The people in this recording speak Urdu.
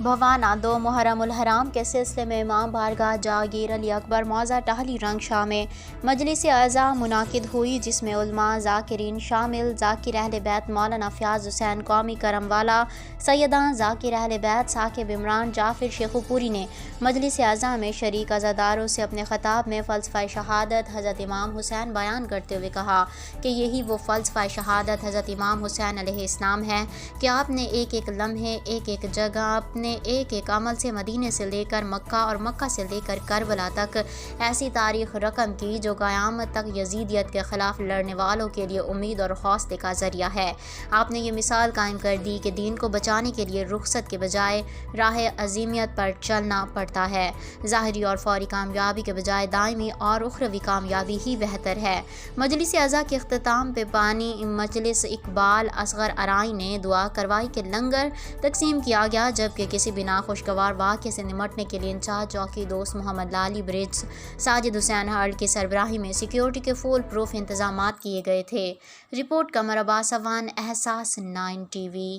بھوانا 2 محرم الحرام کے سلسلے میں امام بارگاہ جاگیر علی اکبر موضع ٹہلی رنگ شاہ میں مجلس اعزا منعقد ہوئی، جس میں علماء ذاکرین شامل، ذاکر اہل بیت مولانا فیاض حسین قومی کرم والا، سیدان ذاکر اہل بیت ثاقب عمران جعفر شیخو پوری نے مجلس اعزا میں شریک عزاداروں سے اپنے خطاب میں فلسفہ شہادت حضرت امام حسین بیان کرتے ہوئے کہا کہ یہی وہ فلسفہ شہادت حضرت امام حسین علیہ السلام ہے کہ آپ نے ایک ایک لمحے، ایک ایک جگہ، اپنے ایک ایک عمل سے مدینے سے لے کر مکہ اور مکہ سے لے کر کربلا تک ایسی تاریخ رقم کی جو قیامت تک یزیدیت کے خلاف لڑنے والوں کے لیے امید اور حوصلے کا ذریعہ ہے۔ آپ نے یہ مثال قائم کر دی کہ دین کو بچانے کے لیے رخصت کے بجائے راہ عظیمیت پر چلنا پڑتا ہے۔ ظاہری اور فوری کامیابی کے بجائے دائمی اور اخروی کامیابی ہی بہتر ہے۔ مجلس اعزا کے اختتام پہ بانی مجلس اقبال اصغر ارائیں نے دعا کروائی کہ لنگر تقسیم کیا گیا، جبکہ کسی بھی ناخوشگوار واقعے سے نمٹنے کے لیے انچارج چوکی دوست محمد لالی برج ساجد حسین ہرڈ کی سربراہی میں سیکیورٹی کے فول پروف انتظامات کیے گئے تھے۔ رپورٹ قمر عباس افغان، احساس 9 ٹی وی۔